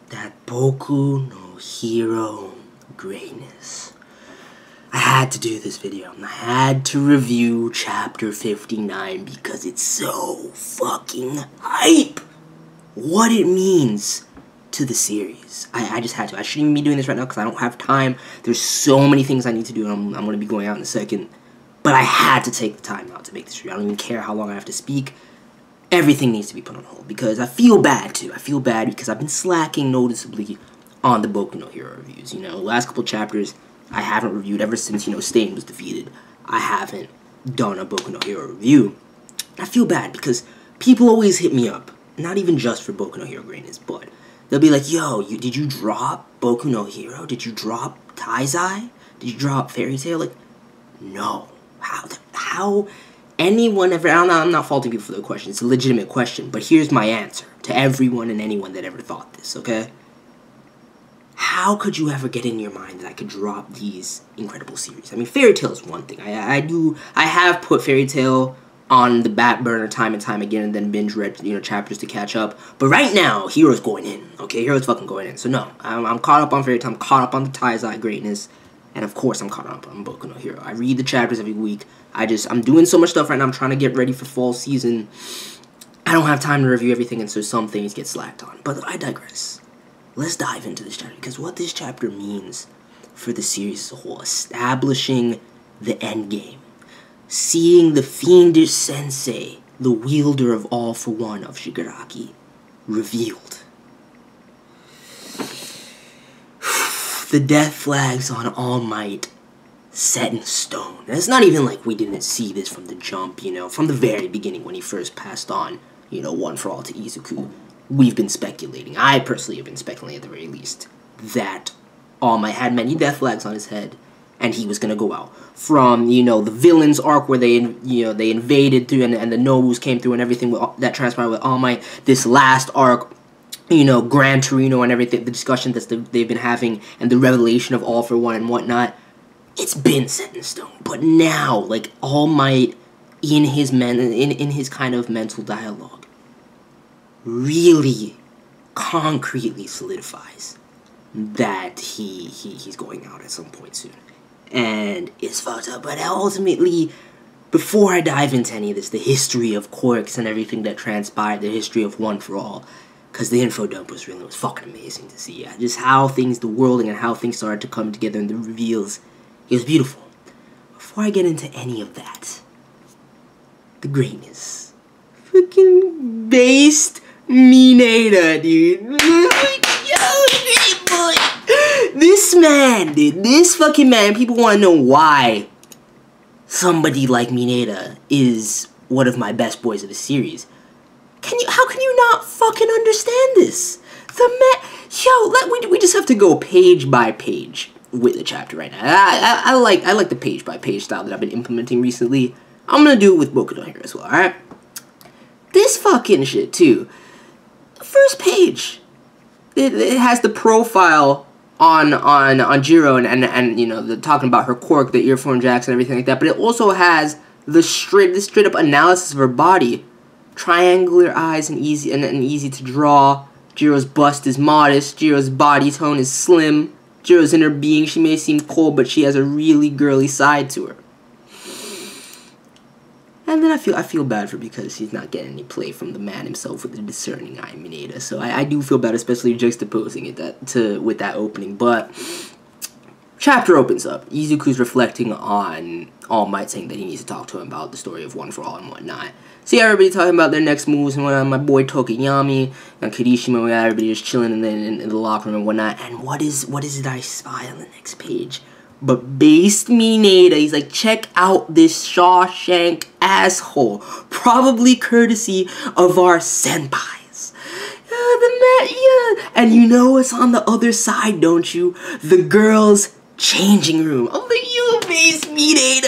that Boku no Hero greatness. I had to do this video. I had to review chapter 59 because it's so fucking hype. What it means to the series. I just had to. I shouldn't even be doing this right now because I don't have time. There's so many things I need to do, and I'm going to be going out in a second. But I had to take the time out to make this video. I don't even care how long I have to speak. Everything needs to be put on hold because I feel bad too. I feel bad because I've been slacking noticeably on the Boku no Hero reviews. You know, last couple chapters I haven't reviewed ever since, you know, Stain was defeated. I haven't done a Boku no Hero review. I feel bad because people always hit me up, not even just for Boku no Hero greatness, but they'll be like, yo, did you drop Boku no Hero? Did you drop Taizai? Did you drop Fairy Tail? Like, no. How anyone ever, I'm not faulting people for the question, it's a legitimate question, but here's my answer to everyone and anyone that ever thought this, okay? How could you ever get in your mind that I could drop these incredible series? I mean, Fairy Tail is one thing. I have put Fairy Tail on the back burner time and time again and then binge read, you know, chapters to catch up. But right now, Hero's going in, okay? Hero's fucking going in. So no, I'm caught up on Fairy Tail, I'm caught up on the Taizai greatness, and of course I'm caught up on Boku no Hero. I read the chapters every week. I'm doing so much stuff right now. I'm trying to get ready for fall season. I don't have time to review everything, and so some things get slacked on. But I digress. Let's dive into this chapter, because what this chapter means for the series as a whole, establishing the end game, seeing the fiendish Sensei, the wielder of all for one of Shigaraki, revealed. The death flags on All Might set in stone. And it's not even like we didn't see this from the jump, you know, from the very beginning when he first passed on, you know, One for All to Izuku. We've been speculating, I personally have been speculating at the very least, that All Might had many death flags on his head, and he was gonna go out. From, you know, the villains arc where they, you know, they invaded through and the Nobus came through and everything that transpired with All Might, this last arc, you know, Gran Torino and everything, the discussion that they've been having, and the revelation of All for One and whatnot, it's been set in stone. But now, like, All Might, in his kind of mental dialogue, really concretely solidifies that he's going out at some point soon. And it's fucked up, but ultimately, before I dive into any of this, the history of QUIRKS and everything that transpired, the history of One for All, because the info dump was fucking amazing to see. Yeah, just how things, the worlding and how things started to come together and the reveals, it was beautiful. Before I get into any of that, the greatness, freaking based Mineta, dude. Yo, great boy. This man, dude, this fucking man, people want to know why somebody like Mineta is one of my best boys of the series. How can you not fucking understand this? The man, yo, we just have to go page by page with the chapter right now. I like the page by page style that I've been implementing recently. I'm gonna do it with Boku no Hero as well, alright? This fucking shit too. The first page, it has the profile on Jiro and you know, talking about her quirk, the earphone jacks and everything like that, but it also has the straight up analysis of her body. Triangular eyes and easy to draw. Jiro's bust is modest. Jiro's body tone is slim. Jiro's inner being, she may seem cold, but she has a really girly side to her. And then I feel bad for because he's not getting any play from the man himself with the discerning eye, Mineta. So I do feel bad, especially juxtaposing it with that opening. But chapter opens up. Izuku's reflecting on All Might, saying that he needs to talk to him about the story of One for All and whatnot. See everybody talking about their next moves, and my boy Tokiyami and Kirishima, we got everybody just chilling in the locker room and whatnot. And what is it I spy on the next page? But based Mineta, he's like, check out this Shawshank asshole, probably courtesy of our senpais. And you know what's on the other side, don't you? The girls' changing room. I'm like, you based Mineta.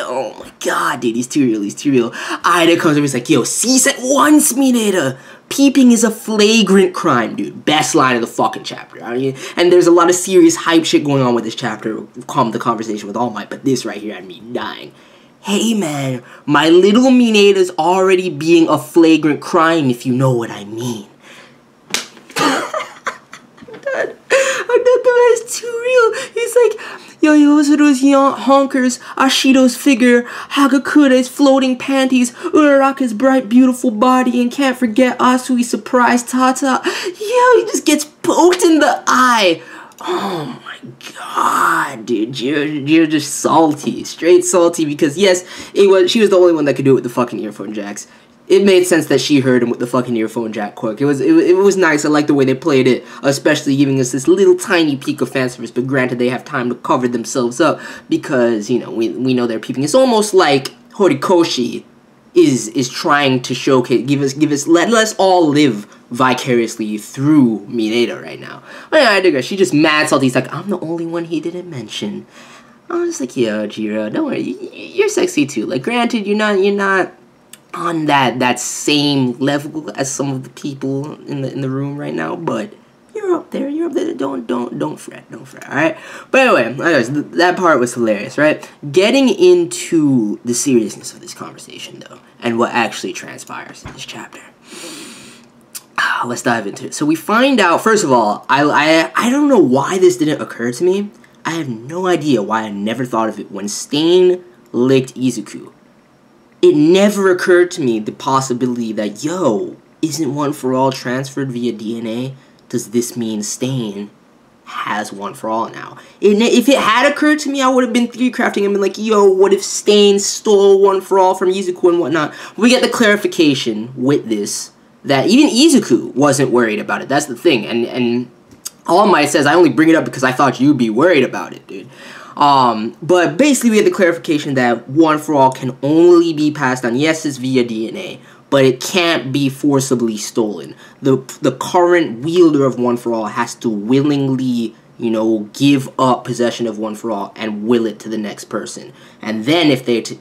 Oh my god, dude, he's too real. Ida comes over, he's like, yo, cease at once, Mineta. Peeping is a flagrant crime, dude. Best line of the fucking chapter. I mean, and there's a lot of serious hype shit going on with this chapter. Calm the conversation with All Might, but this right here had me dying. Hey man, my little Mineta's already being a flagrant crime, if you know what I mean. god. Another is too real. He's like, yo, Yosuru's honkers, Ashido's figure, Hagakure's floating panties, Uraraka's bright, beautiful body, and can't forget Asui's surprise Tata. Yo, he just gets poked in the eye. Oh my god, dude, you're just salty, straight salty, because yes, she was the only one that could do it with the fucking earphone jacks. It made sense that she heard him with the fucking earphone jack quirk. It was nice. I like the way they played it, especially giving us this little tiny peek of fanservice, but granted they have time to cover themselves up because, you know, we know they're peeping. It's almost like Horikoshi is trying to showcase, let us all live vicariously through Mineta right now. But yeah, I dig her. She just mad salty. He's like, I'm the only one he didn't mention. I'm just like, yo, Jiro, don't worry, you're sexy too. Like, granted, you're not on that same level as some of the people in the room right now, but you're up there. Don't fret, all right. But anyway, anyways, that part was hilarious, right? Getting into the seriousness of this conversation though, and what actually transpires in this chapter. Let's dive into it. So we find out, first of all, I don't know why this didn't occur to me. I have no idea why I never thought of it when Stain licked Izuku. It never occurred to me the possibility that, yo, isn't One For All transferred via DNA? Does this mean Stain has One For All now? If it had occurred to me, I would have been theory crafting and been like, yo, what if Stain stole One For All from Izuku and whatnot? We get the clarification with this that even Izuku wasn't worried about it. That's the thing. And All Might says, I only bring it up because I thought you'd be worried about it, dude. But basically we had the clarification that One For All can only be passed on. Yes, it's via DNA, but it can't be forcibly stolen. The current wielder of One For All has to willingly, you know, give up possession of One For All and will it to the next person. And then if they, to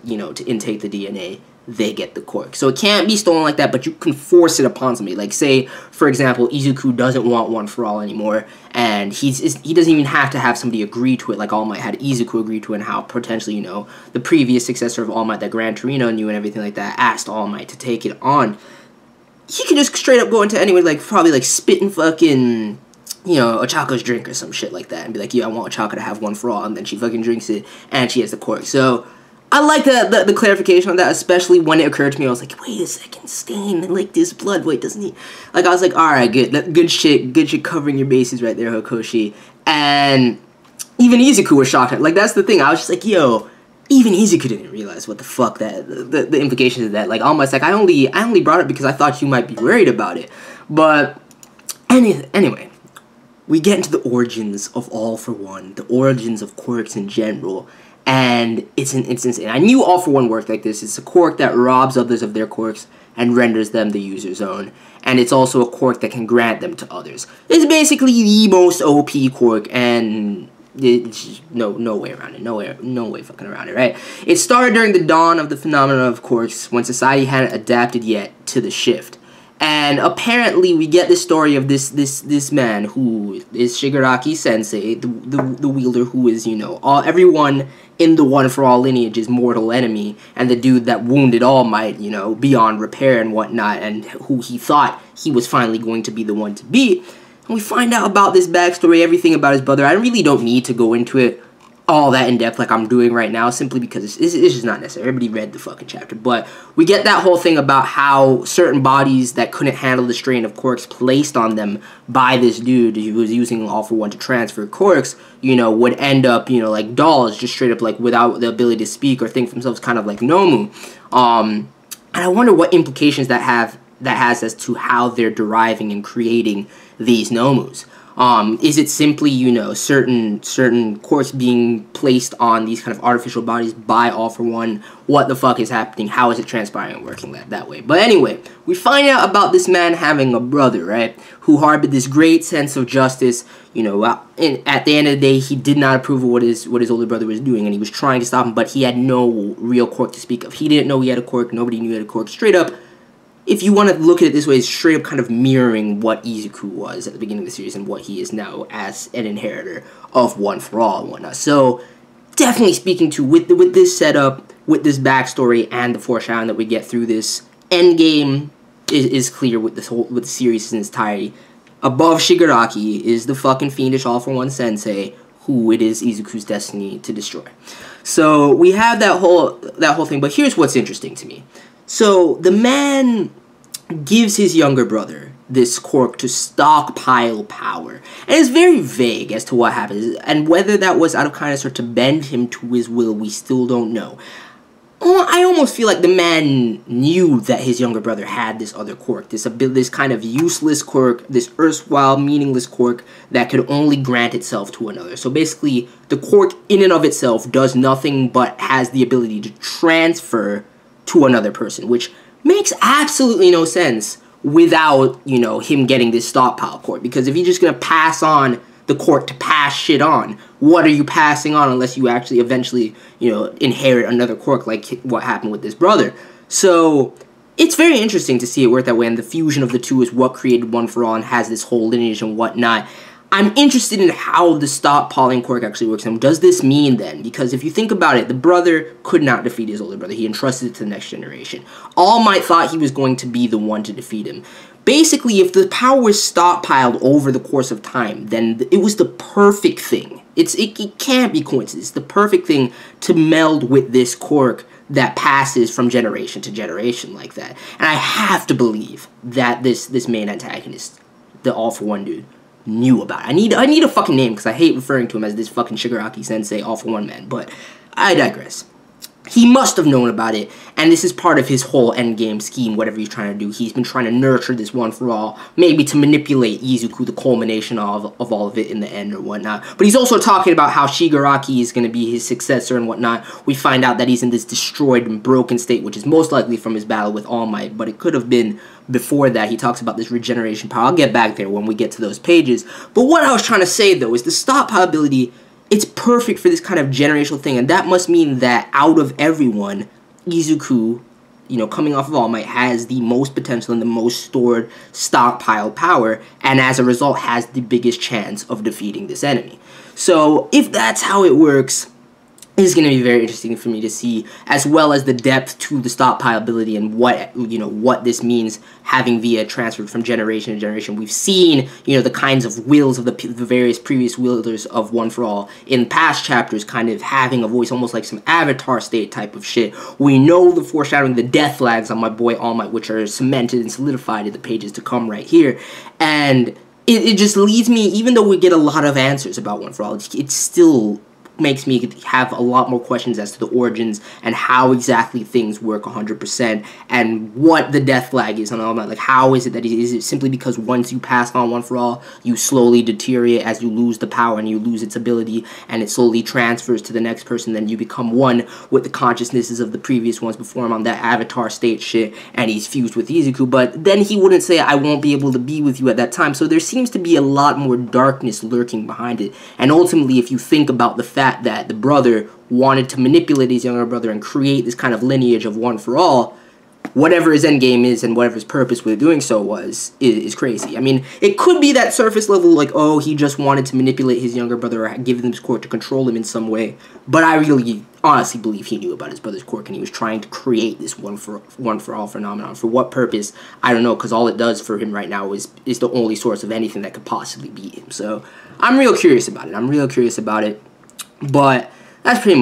intake the DNA, they get the quirk. So it can't be stolen like that, but you can force it upon somebody. Like, say, for example, Izuku doesn't want One For All anymore, and he doesn't even have to have somebody agree to it, like All Might had Izuku agree to it, and how potentially, you know, the previous successor of All Might that Gran Torino knew and everything like that asked All Might to take it on. He can just straight up go into anyone, like, probably, like, spitting fucking, you know, Ochako's drink or some shit like that, and be like, yeah, I want Ochako to have One For All, and then she fucking drinks it, and she has the quirk. So I like the clarification on that, especially when it occurred to me. I was like, wait a second, Stain licked his blood. Wait, doesn't he? Like, I was like, all right, good shit covering your bases right there, Horikoshi. And even Izuku was shocked. Like, that's the thing. I was just like, yo, even Izuku didn't realize what the fuck that the implications of that. Like, almost like I only brought it because I thought you might be worried about it. But anyway, we get into the origins of All For One, the origins of quirks in general. And it's insane. I knew All For One worked like this. It's a quirk that robs others of their quirks and renders them the user's own. And it's also a quirk that can grant them to others. It's basically the most OP quirk, and it's no way around it. No way fucking around it, right? It started during the dawn of the phenomenon of quirks, when society hadn't adapted yet to the shift. And apparently we get the story of this man who is Shigaraki Sensei, the wielder who is, you know, everyone in the One For All lineage's mortal enemy, and the dude that wounded All Might, you know, beyond repair and whatnot, and who he thought he was finally going to be the one to beat. And we find out about this backstory, everything about his brother. I really don't need to go into it all that in depth like I'm doing right now, simply because it's just not necessary. Everybody read the fucking chapter. But we get that whole thing about how certain bodies that couldn't handle the strain of quirks placed on them by this dude who was using All For One to transfer quirks, you know, would end up, you know, like dolls, just straight up like without the ability to speak or think for themselves, kind of like Nomu. And I wonder what implications that has as to how they're deriving and creating these Nomus. Is it simply, you know, certain quirks being placed on these kind of artificial bodies by All For One? What the fuck is happening? How is it transpiring and working that way? But anyway, we find out about this man having a brother, right, who harbored this great sense of justice. You know, at the end of the day, he did not approve of what his older brother was doing, and he was trying to stop him, but he had no real quirk to speak of. He didn't know he had a quirk. Nobody knew he had a quirk. Straight up, if you want to look at it this way, it's straight up kind of mirroring what Izuku was at the beginning of the series and what he is now as an inheritor of One For All and whatnot. So, definitely speaking to, with this setup, with this backstory, and the foreshadowing that we get through this, Endgame is clear with the series in its entirety. above Shigaraki is the fucking fiendish all-for-one sensei, who it is Izuku's destiny to destroy. So we have that whole thing, but here's what's interesting to me. So the man gives his younger brother this quirk to stockpile power, and it's very vague as to what happens, and whether that was out of kindness or to bend him to his will, we still don't know. I almost feel like the man knew that his younger brother had this other quirk, this kind of useless quirk, this erstwhile meaningless quirk that could only grant itself to another. So basically, the quirk in and of itself does nothing but has the ability to transfer to another person, which makes absolutely no sense without, you know, him getting this stockpile quirk. Because if you're just going to pass on the quirk to pass shit on, what are you passing on unless you actually eventually, you know, inherit another quirk like what happened with this brother? So it's very interesting to see it work that way, and the fusion of the two is what created One for All and has this whole lineage and whatnot. I'm interested in how the stockpiling quirk actually works, and what does this mean then? Because if you think about it, the brother could not defeat his older brother. He entrusted it to the next generation. All Might thought he was going to be the one to defeat him. Basically, if the power was stockpiled over the course of time, then it was the perfect thing. It can't be coincidence. It's the perfect thing to meld with this quirk that passes from generation to generation like that. And I have to believe that this main antagonist, the all-for-one dude, knew about it. I need a fucking name, because I hate referring to him as this fucking Shigaraki sensei all-for-one man, but I digress. He must have known about it, and this is part of his whole endgame scheme, whatever he's trying to do. He's been trying to nurture this One for All, maybe to manipulate Izuku, the culmination of all of it in the end or whatnot. But he's also talking about how Shigaraki is going to be his successor and whatnot. We find out that he's in this destroyed and broken state, which is most likely from his battle with All Might, but it could have been before that. He talks about this regeneration power. I'll get back there when we get to those pages. But what I was trying to say, though, is the stockpile ability, it's perfect for this kind of generational thing, and that must mean that out of everyone, Izuku, you know, coming off of All Might, has the most potential and the most stored stockpile power, and as a result has the biggest chance of defeating this enemy. So if that's how it works, it's going to be very interesting for me to see, as well as the depth to the stockpile ability and what, you know, what this means having via transferred from generation to generation. We've seen, you know, the kinds of wills of the various previous wielders of One for All in past chapters kind of having a voice, almost like some Avatar state type of shit. We know the foreshadowing, the death flags on my boy All Might, which are cemented and solidified in the pages to come right here. And it just leads me, even though we get a lot of answers about One for All, it's still makes me have a lot more questions as to the origins and how exactly things work 100%, and what the death flag is and all that. Like, how is it that is it simply because once you pass on One for All, you slowly deteriorate as you lose the power and you lose its ability, and it slowly transfers to the next person, then you become one with the consciousnesses of the previous ones before him on that Avatar state shit, and he's fused with Izuku. But then he wouldn't say, I won't be able to be with you at that time. So there seems to be a lot more darkness lurking behind it. And ultimately, if you think about the fact that the brother wanted to manipulate his younger brother and create this kind of lineage of One for All, whatever his endgame is and whatever his purpose with doing so is crazy. I mean, it could be that surface level, like, oh, he just wanted to manipulate his younger brother or give him this quirk to control him in some way. But I really honestly believe he knew about his brother's quirk, and he was trying to create this One for All phenomenon. For what purpose, I don't know, because all it does for him right now is the only source of anything that could possibly beat him. So I'm real curious about it. But that's pretty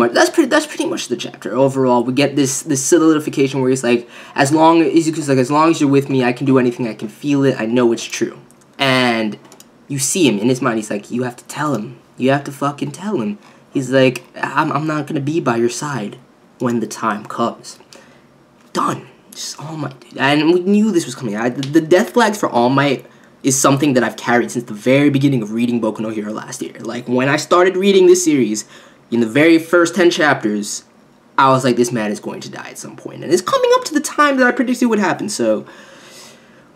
much the chapter. Overall, we get this solidification where he's like, Izuku's like, as long as you're with me, I can do anything, I can feel it, I know it's true. And you see him in his mind, he's like, you have to tell him. You have to fucking tell him. He's like, I'm not gonna be by your side when the time comes. Done. Just All Might, dude. And we knew this was coming. The death flags for All Might is something that I've carried since the very beginning of reading Boku no Hero last year. Like, when I started reading this series, in the very first 10 chapters, I was like, this man is going to die at some point. And it's coming up to the time that I predicted would happen, so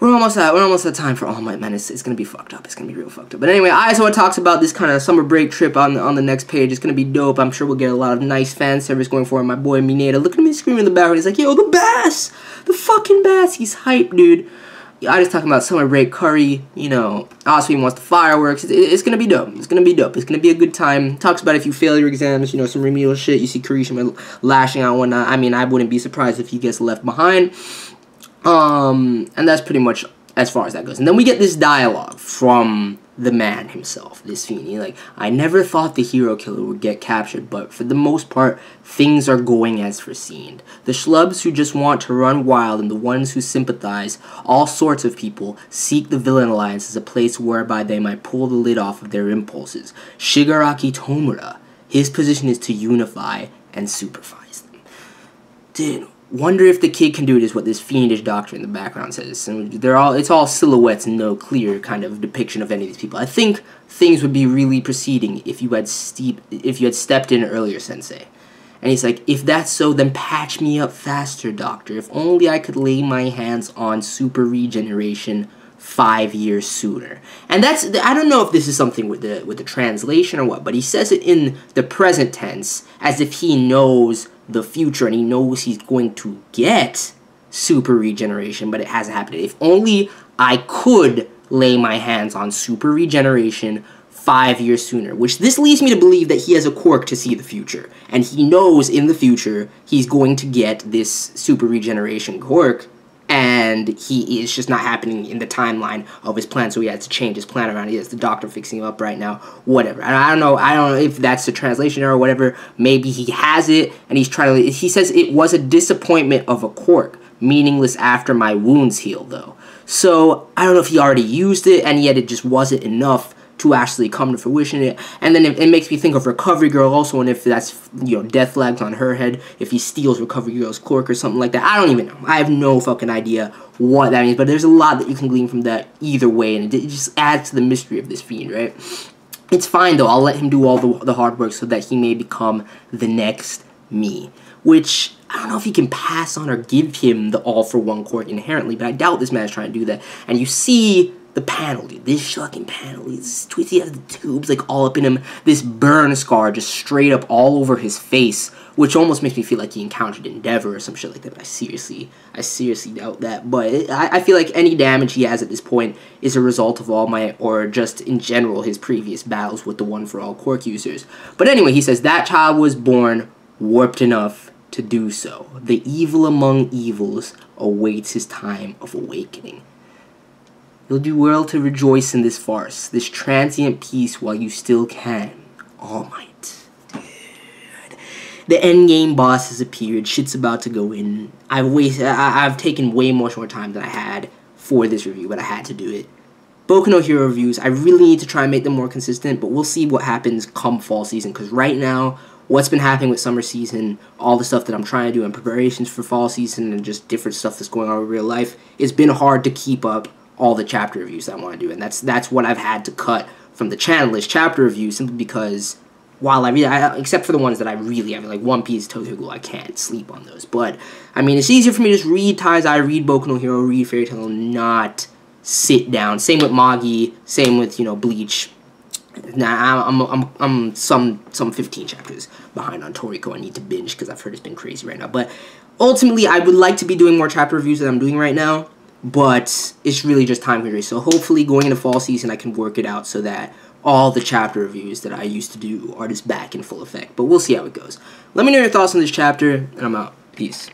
we're almost at time for All Might, man. It's going to be fucked up. It's going to be real fucked up. But anyway, Aizawa talks about this kind of summer break trip on the next page. It's going to be dope. I'm sure we'll get a lot of nice fan service going for it. My boy Mineta, look at me screaming in the background. He's like, yo, the bass! The fucking bass! He's hyped, dude. I just talking about summer break curry, you know, Asumi wants the fireworks. It's gonna be dope. It's gonna be dope. It's gonna be a good time. Talks about if you fail your exams, you know, some remedial shit. You see Kirishima lashing out and whatnot. I mean, I wouldn't be surprised if he gets left behind. And that's pretty much as far as that goes. And then we get this dialogue from the man himself, this fiend. He's like, I never thought the hero killer would get captured, but for the most part, things are going as foreseen. The schlubs who just want to run wild and the ones who sympathize, all sorts of people, seek the villain alliance as a place whereby they might pull the lid off of their impulses. Shigaraki Tomura, his position is to unify and supervise them. Dude, wonder if the kid can do it is what this fiendish doctor in the background says. And it's all silhouettes and no clear kind of depiction of any of these people. I think things would be really proceeding if you had stepped in earlier, Sensei. And he's like, if that's so, then patch me up faster, doctor. If only I could lay my hands on super regeneration 5 years sooner. And that's, I don't know if this is something with the translation or what, but he says it in the present tense as if he knows the future and he knows he's going to get super regeneration, but it hasn't happened. If only I could lay my hands on super regeneration 5 years sooner, which this leads me to believe that he has a quirk to see the future, and he knows in the future he's going to get this super regeneration quirk, and it's just not happening in the timeline of his plan, so he has to change his plan around. He has the doctor fixing him up right now, whatever. And I don't know if that's the translation error or whatever. Maybe he has it, and he's trying to, he says it was a disappointment of a quirk, meaningless after my wounds heal, though. So, I don't know if he already used it, and yet it just wasn't enough to actually come to fruition. And then it makes me think of Recovery Girl also, and if that's, you know, death flags on her head, if he steals Recovery Girl's quirk or something like that. I don't even know. I have no fucking idea what that means, but there's a lot that you can glean from that either way, and it just adds to the mystery of this fiend, right? It's fine, though. I'll let him do all the hard work so that he may become the next me, which I don't know if he can pass on or give him the all-for-one quirk inherently, but I doubt this man is trying to do that. And you see the panel, dude. This fucking panel. He's twisty, he has the tubes like all up in him. This burn scar just straight up all over his face, which almost makes me feel like he encountered Endeavor or some shit like that. But I seriously doubt that. But I feel like any damage he has at this point is a result of All Might, or just in general his previous battles with the One for All quirk users. But anyway, he says that child was born warped enough to do so. The evil among evils awaits his time of awakening. You'll do well to rejoice in this farce, this transient peace while you still can. All Might. Dude. The endgame boss has appeared. Shit's about to go in. I've taken way more time than I had for this review, but I had to do it. Boku no Hero reviews, I really need to try and make them more consistent, but we'll see what happens come fall season, because right now, what's been happening with summer season, all the stuff that I'm trying to do in preparations for fall season, and just different stuff that's going on in real life, it's been hard to keep up all the chapter reviews that I want to do, and that's what I've had to cut from the channel is chapter reviews, simply because while except for the ones that I really have, like One Piece, Tokyo Ghoul, I can't sleep on those. But I mean, it's easier for me to just read Taizai, read Boku no Hero, read Fairy Tail, not sit down. Same with Magi, same with, you know, Bleach. Nah, I'm some 15 chapters behind on Toriko. I need to binge because I've heard it's been crazy right now. But ultimately, I would like to be doing more chapter reviews than I'm doing right now. But it's really just time constraints. So hopefully going into fall season I can work it out so that all the chapter reviews that I used to do are just back in full effect. But we'll see how it goes. Let me know your thoughts on this chapter, and I'm out. Peace.